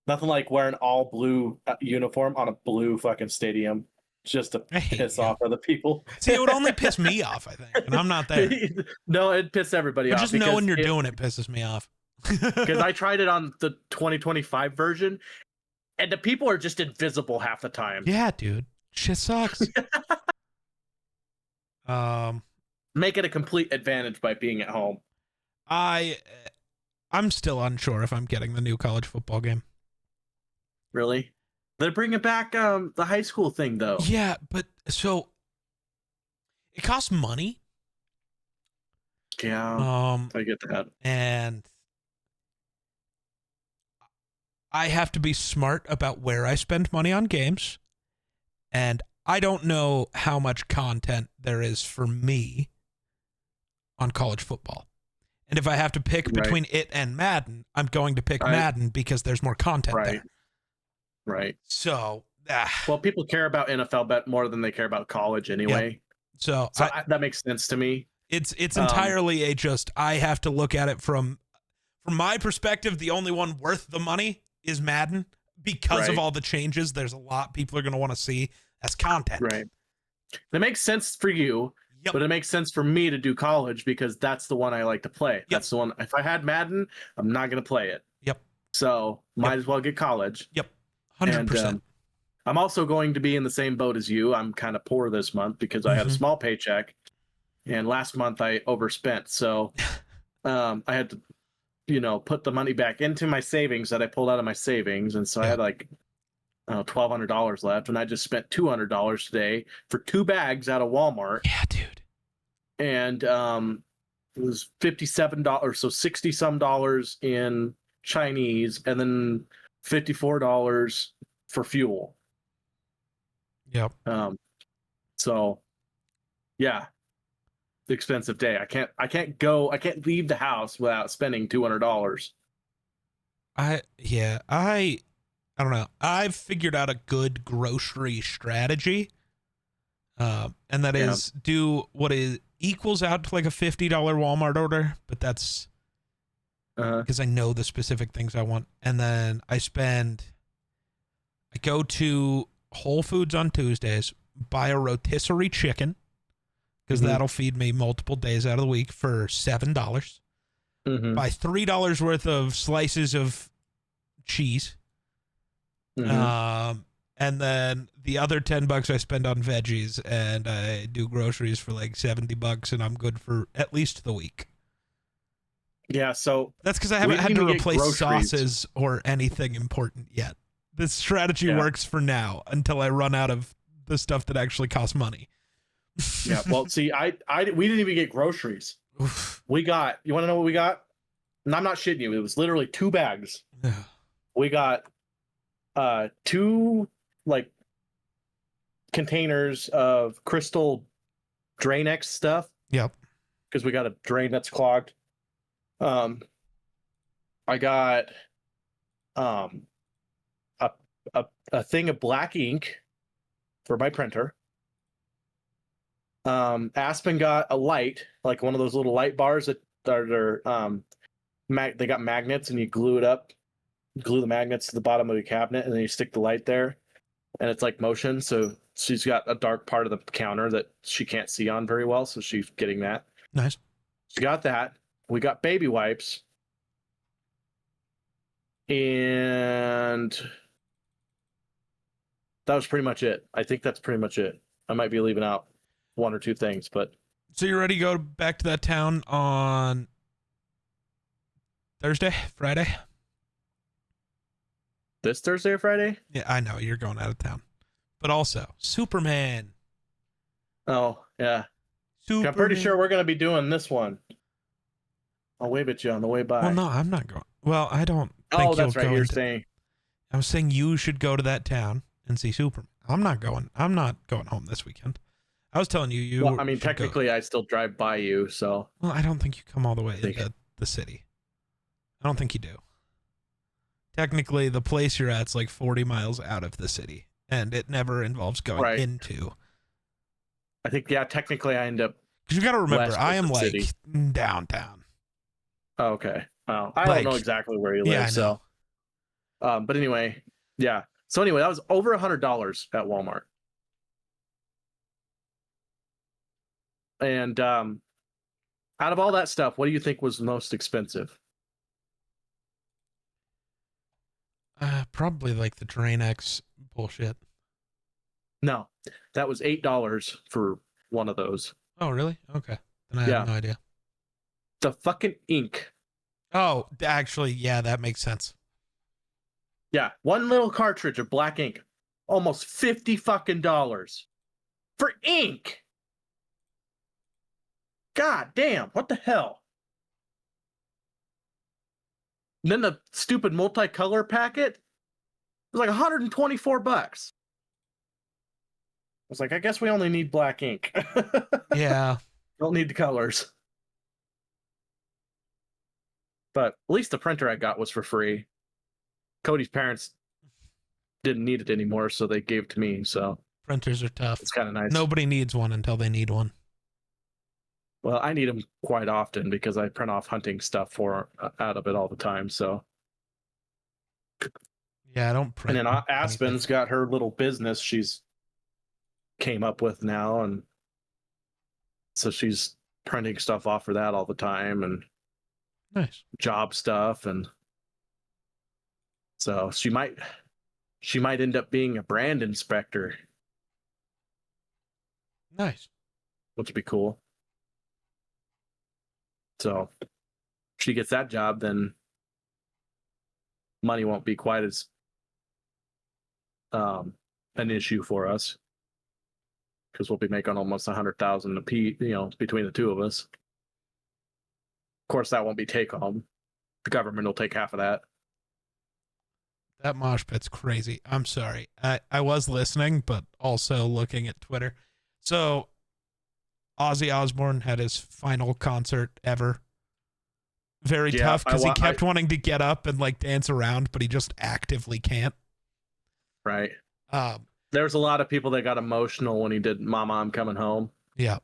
Nothing like wearing all blue uniform on a blue fucking stadium. Just to piss off other people. See, it would only piss me off, I think, and I'm not there. No, it pisses everybody off. Just knowing you're doing it pisses me off. Because I tried it on the 2025 version, and the people are just invisible half the time. Yeah, dude. Shit sucks. make it a complete advantage by being at home. I'm still unsure if I'm getting the new college football game. Really? They're bringing back the high school thing, though. Yeah, but so it costs money. Yeah, I get that. And I have to be smart about where I spend money on games. And I don't know how much content there is for me on college football. And if I have to pick between it and Madden, I'm going to pick Madden because there's more content there. Right. So, well, people care about NFL bet more than they care about college anyway. Yep. So that makes sense to me. It's entirely I have to look at it from my perspective. The only one worth the money is Madden because of all the changes. There's a lot people are going to want to see as content. Right. It makes sense for you. Yep. But it makes sense for me to do college because that's the one I like to play. Yep. That's the one. If I had Madden, I'm not going to play it. Yep. So might as well get college. Yep. 100%. I'm also going to be in the same boat as you. I'm kind of poor this month because I had a small paycheck, and last month I overspent. So I had to, put the money back into my savings that I pulled out of my savings, and so I had like $1,200 left, and I just spent $200 today for 2 bags out of Walmart. Yeah, dude. And it was $57, so 60 some dollars in Chinese, and then $54 for fuel. Yep. So yeah, expensive day. I can't leave the house without spending $200. I don't know. I've figured out a good grocery strategy. And that is do what equals out to like a $50 Walmart order, but that's because I know the specific things I want. And then I go to Whole Foods on Tuesdays, buy a rotisserie chicken, because that'll feed me multiple days out of the week for $7. Buy $3 worth of slices of cheese. And then the other $10 I spend on veggies, and I do groceries for like $70, and I'm good for at least the week. Yeah, so that's because I haven't had to replace sauces or anything important yet. This strategy works for now until I run out of the stuff that actually costs money. Yeah, well, see, we didn't even get groceries. We got, you want to know what we got? And I'm not shitting you. It was literally 2 bags. We got 2 like containers of Crystal Drain-X stuff. Yep. Because we got a drain that's clogged. I got a thing of black ink for my printer. Aspen got a light, like one of those little light bars that are they got magnets, and you glue the magnets to the bottom of the cabinet, and then you stick the light there, and it's like motion. So she's got a dark part of the counter that she can't see on very well, so she's getting that. Nice. She got that. We got baby wipes, and that was pretty much it. I think that's pretty much it. I might be leaving out 1 or 2 things, but. So you're ready to go back to that town on Friday? This Thursday or Friday? Yeah, I know you're going out of town, but also Superman. Oh yeah, Superman. I'm pretty sure we're gonna be doing this one. I'll wave at you on the way by. Well, no, I'm not going. Well, I don't. Think that's right. You're saying. I was saying you should go to that town and see Superman. I'm not going home this weekend. I was telling you. Well, I mean, technically, I still drive by you, so. Well, I don't think you come all the way into the city. I don't think you do. Technically, the place you're at's like 40 miles out of the city, and it never involves going into. I think, technically, I end up. Because you got to remember, I am like downtown. Oh, okay. Well, I don't know exactly where you live, yeah, so. But anyway, yeah. So anyway, that was over $100 at Walmart. And out of all that stuff, what do you think was most expensive? Probably like the Drain-X bullshit. No, that was $8 for one of those. Oh, really? Okay. then I have no idea. The fucking ink. Oh, actually, yeah, that makes sense. Yeah, one little cartridge of black ink, almost $50 fucking for ink. God damn, what the hell? And then the stupid multicolor packet was like $124. I was like, I guess we only need black ink. Yeah. Don't need the colors. But at least the printer I got was for free. Cody's parents didn't need it anymore, so they gave it to me. So printers are tough. It's kind of nice. Nobody needs one until they need one. Well, I need them quite often because I print off hunting stuff out of it all the time. So yeah, I don't print. And then Aspen's got her little business she's came up with now, and so she's printing stuff off for that all the time, and nice job stuff, and so she might end up being a brand inspector. Nice. Which would be cool. So if she gets that job, then money won't be quite as an issue for us, because we'll be making almost $100,000 a piece, between the two of us. Of course, that won't be take home. The government will take half of that. That mosh pit's crazy. I'm sorry. I was listening, but also looking at Twitter. So Ozzy Osbourne had his final concert ever. Very tough because he kept wanting to get up and like dance around, but he just actively can't. Right. There's a lot of people that got emotional when he did Mama, I'm Coming Home. Yeah.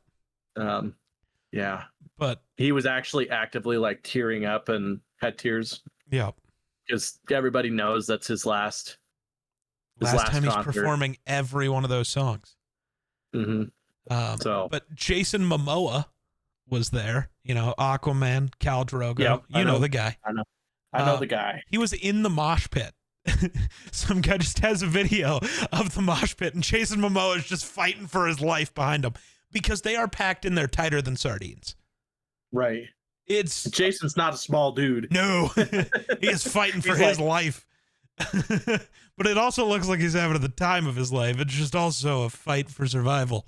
Yeah. But he was actually actively like tearing up and had tears. Yeah. Because everybody knows that's his last time he's performing every one of those songs. Mm-hmm. But Jason Momoa was there, Aquaman, Khal Drogo. Yep, you know the guy. I know the guy. He was in the mosh pit. Some guy just has a video of the mosh pit, and Jason Momoa is just fighting for his life behind him because they are packed in there tighter than sardines. Right. Jason's not a small dude. No, he is fighting for his life. But it also looks like he's having the time of his life. It's just also a fight for survival.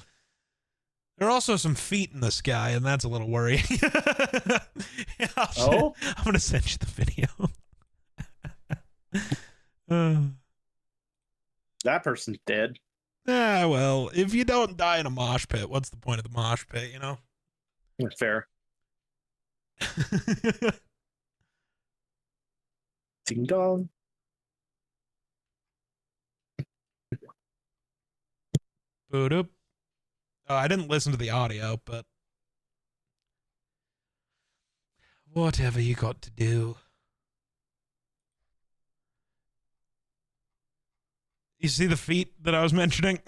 There are also some feet in the sky, and that's a little worrying. I'm going to send you the video. That person's dead. Well, if you don't die in a mosh pit, what's the point of the mosh pit, Fair. Ding dong. Boot up. Oh, I didn't listen to the audio, but whatever you got to do. You see the feet that I was mentioning?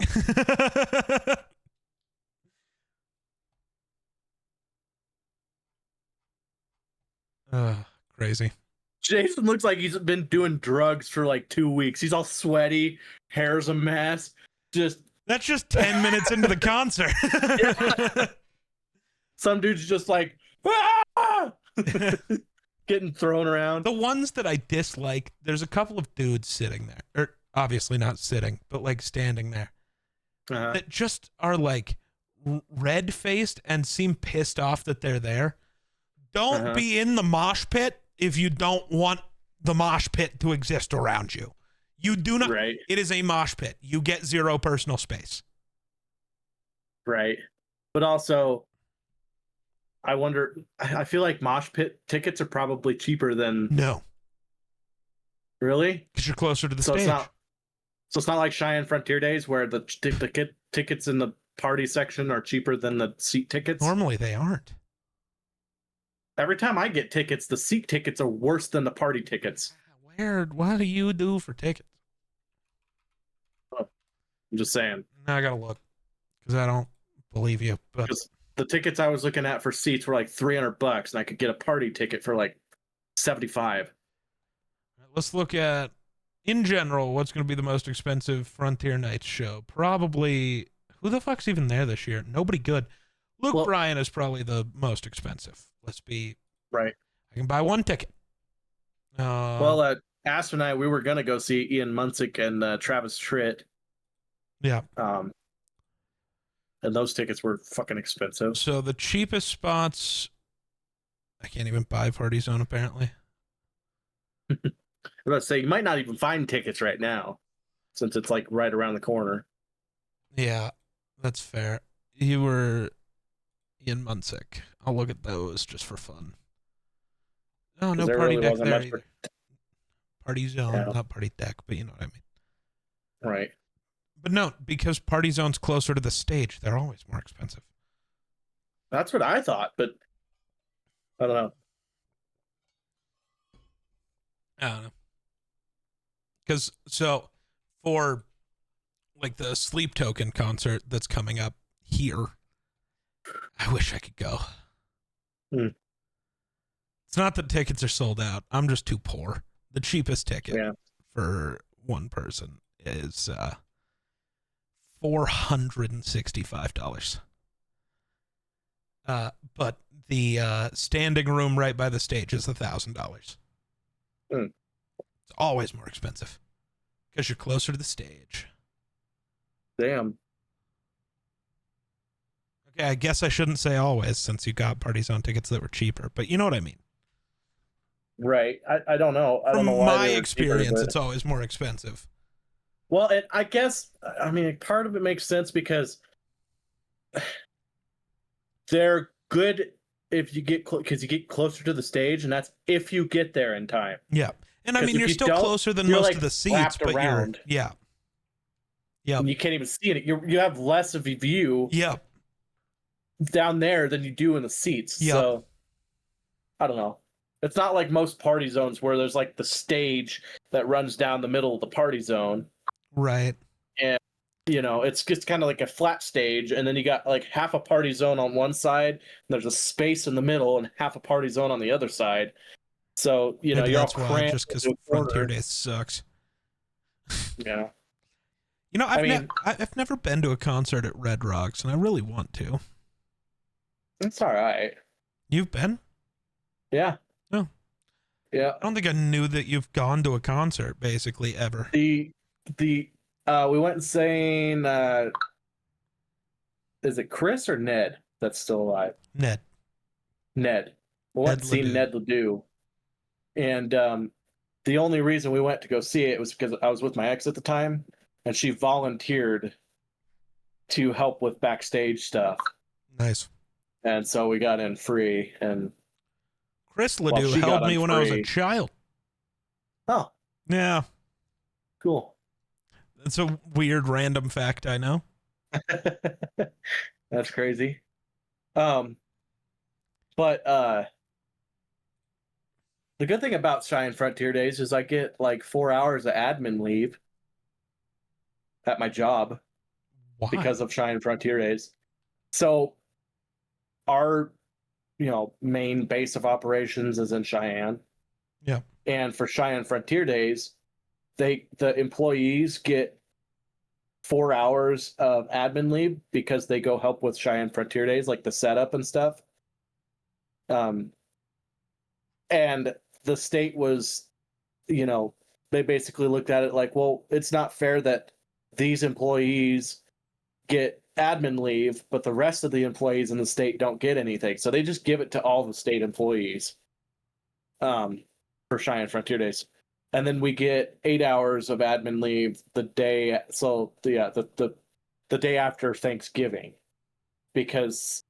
Crazy. Jason looks like he's been doing drugs for like 2 weeks. He's all sweaty, hair's a mess. That's just 10 minutes into the concert. Some dude's just like, ah! Getting thrown around. The ones that I dislike, there's a couple of dudes sitting there, or obviously not sitting, but like standing there, that just are like red-faced and seem pissed off that they're there. Don't be in the mosh pit if you don't want the mosh pit to exist around you. You do not. Right. It is a mosh pit. You get zero personal space. Right. But also, I wonder, I feel like mosh pit tickets are probably cheaper than... No. Really? Because you're closer to the stage. It's not like Cheyenne Frontier Days where the tickets in the party section are cheaper than the seat tickets? Normally they aren't. Every time I get tickets, the seat tickets are worse than the party tickets. What do you do for tickets? I'm just saying. Now I gotta look because I don't believe you. But the tickets I was looking at for seats were like $300, and I could get a party ticket for like $75. Let's look at, in general, what's going to be the most expensive Frontier Nights show. Probably, who the fuck's even there this year? Nobody good. Luke Bryan is probably the most expensive. Let's be right. I can buy one ticket. Ash and I, we were gonna go see Ian Munsick and Travis Tritt. Yeah. And those tickets were fucking expensive. So the cheapest spots, I can't even buy Party Zone apparently. Let's say you might not even find tickets right now, since it's like right around the corner. Yeah, that's fair. You were Ian Munsick. I'll look at those just for fun. Oh, no Party really Deck there either. Party Zone, not Party Deck, but you know what I mean. Right. But no, because Party Zone's closer to the stage, they're always more expensive. That's what I thought, but I don't know. I don't know. Because, so, for, like, the Sleep Token concert that's coming up here, I wish I could go. It's not that tickets are sold out. I'm just too poor. The cheapest ticket for one person is $465. But the standing room right by the stage is $1,000. It's always more expensive because you're closer to the stage. Damn. Okay, I guess I shouldn't say always since you got Party Zone tickets that were cheaper, but you know what I mean. Right. I don't know. I don't know why. From my experience, cheaper, it's always more expensive. Well, I guess, I mean, part of it makes sense because they're good if you get because you get closer to the stage, and that's if you get there in time. Yeah, and I mean you're still closer than most of the seats, but around. Yeah. And you can't even see it. You have less of a view. Yep. Down there than you do in the seats. Yep. So I don't know. It's not like most party zones where there's like the stage that runs down the middle of the party zone. Right. And it's just kind of like a flat stage, and then you got like half a party zone on one side, and there's a space in the middle, and half a party zone on the other side. So you're all cramped. Just because Frontier Days sucks. Yeah. I've never been to a concert at Red Rocks, and I really want to. It's all right. You've been? Yeah. No. Yeah. I don't think I knew that you've gone to a concert basically ever. We went and sang is it Chris or Ned that's still alive? Ned. We went and seen Ned Ledoux. And the only reason we went to go see it was because I was with my ex at the time, and she volunteered to help with backstage stuff. Nice. And so we got in free. And Chris Ledoux held me when I was a child. Oh. Yeah. Cool. That's a weird random fact, I know. That's crazy. But the good thing about Cheyenne Frontier Days is I get like 4 hours of admin leave at my job. Why? Because of Cheyenne Frontier Days. So our main base of operations is in Cheyenne. Yeah. And for Cheyenne Frontier Days, the employees get 4 hours of admin leave because they go help with Cheyenne Frontier Days, like the setup and stuff. And the state was, they basically looked at it like, well, it's not fair that these employees get admin leave, but the rest of the employees in the state don't get anything. So they just give it to all the state employees for Cheyenne Frontier Days. And then we get 8 hours of admin leave the day. So the day after Thanksgiving, because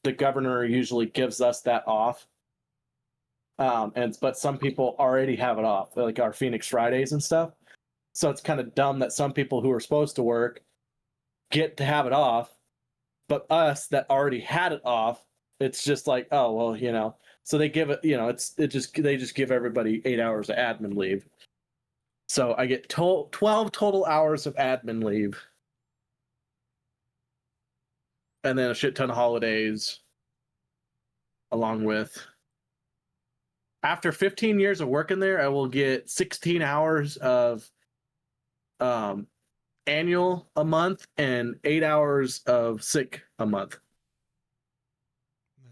the governor usually gives us that off. But some people already have it off, like our Phoenix Fridays and stuff. So it's kind of dumb that some people who are supposed to work get to have it off, but us that already had it off, it's just like, oh well, so they give it, they just give everybody 8 hours of admin leave. So I get 12 total hours of admin leave, and then a shit ton of holidays, along with. After 15 years of working there, I will get 16 hours of annual a month and 8 hours of sick a month.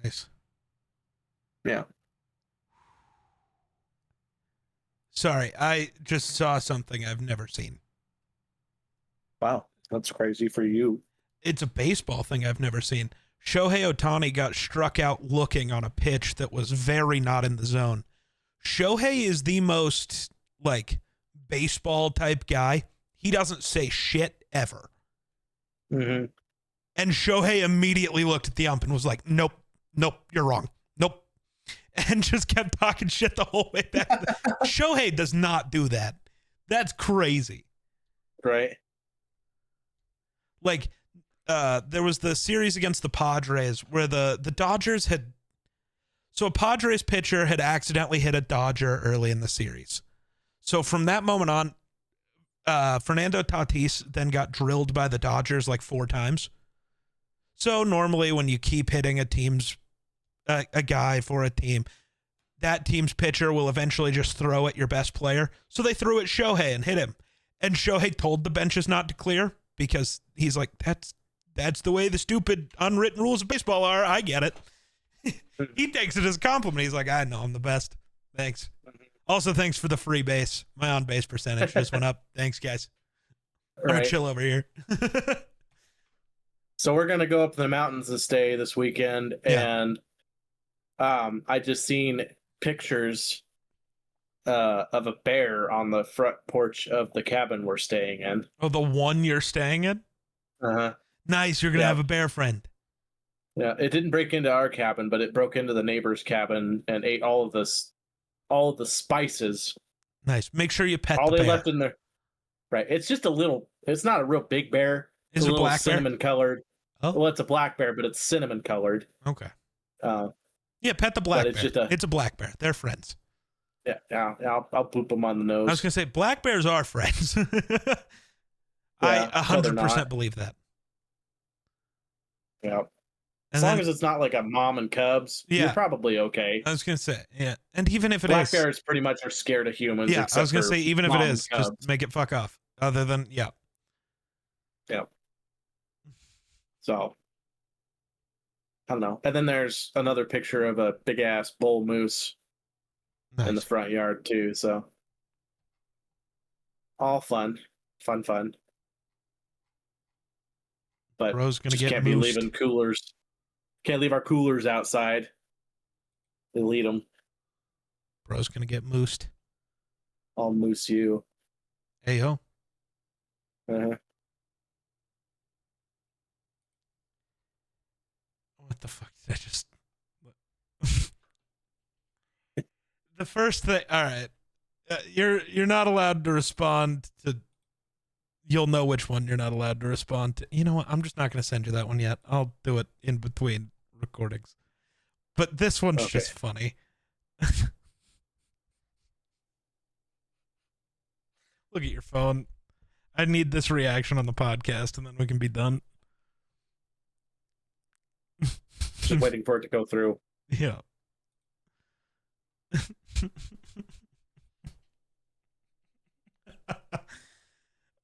Nice. Yeah. Sorry, I just saw something I've never seen. Wow, that's crazy for you. It's a baseball thing I've never seen. Shohei Ohtani got struck out looking on a pitch that was very not in the zone. Shohei is the most, like, baseball type guy. He doesn't say shit ever. Mm-hmm. And Shohei immediately looked at the ump and was like, nope, you're wrong. Nope. And just kept talking shit the whole way back. Shohei does not do that. That's crazy. Right. Like, there was the series against the Padres where the Dodgers had... So a Padres pitcher had accidentally hit a Dodger early in the series. So from that moment on, Fernando Tatis then got drilled by the Dodgers like 4 times. So normally when you keep hitting a guy for a team, that team's pitcher will eventually just throw at your best player. So they threw at Shohei and hit him. And Shohei told the benches not to clear because he's like, that's the way the stupid unwritten rules of baseball are. I get it. He takes it as a compliment. He's like, I know I'm the best. Thanks. Also, thanks for the free base. My on-base percentage just went up. Thanks, guys. I'm going to chill over here. So we're going to go up to the mountains to stay this weekend. Yeah. And I just seen pictures of a bear on the front porch of the cabin we're staying in. Oh, the one you're staying in? Uh-huh. Nice. You're going to have a bear friend. Yeah, it didn't break into our cabin, but it broke into the neighbor's cabin and ate all of the spices. Nice. Make sure you pet all the they bear. left in there. Right. It's just it's not a real big bear. Is it a black cinnamon bear? Colored. Oh. Well, it's a black bear, but it's cinnamon colored. Okay. Yeah, pet the black bear. It's a black bear. They're friends. Yeah. I'll poop them on the nose. I was going to say, black bears are friends. I 100% believe that. Yeah. As long as it's not like a mom and cubs, you're probably okay. I was going to say, yeah. And even if it black bears pretty much are scared of humans. Yeah, I was going to say, even if it is, just make it fuck off. Other than, yeah. Yeah. So, I don't know. And then there's another picture of a big-ass bull moose in the front yard, too. So, all fun. Fun. But Bro's gonna get can't be leaving coolers. Can't leave our coolers outside. They'll eat them. Bro's gonna get moosed. I'll moose you. Hey, yo. Uh-huh. What the fuck did I just... The first thing... All right. You're not allowed to respond to... You'll know which one you're not allowed to respond to. You know what? I'm just not going to send you that one yet. I'll do it in between recordings. But this one's just funny. Look at your phone. I need this reaction on the podcast, and then we can be done. Just waiting for it to go through. Yeah.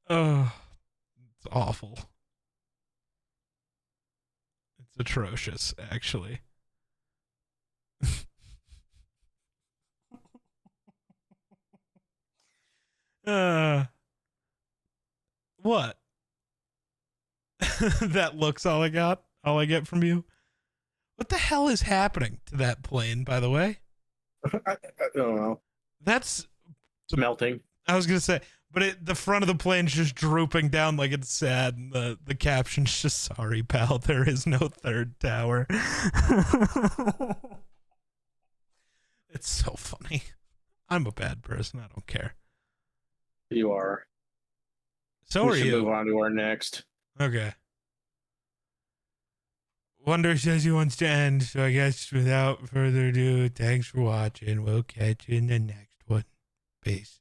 Oh, it's awful. It's atrocious, actually. What? That looks all I got? All I get from you? What the hell is happening to that plane, by the way? I don't know. It's melting. I was going to say, but the front of the plane's just drooping down like it's sad, and the caption's just, sorry, pal, there is no third tower. It's so funny. I'm a bad person. I don't care. You are. So are you. Move on to our next. Okay. Wunder says he wants to end, so I guess without further ado, thanks for watching. We'll catch you in the next one. Peace.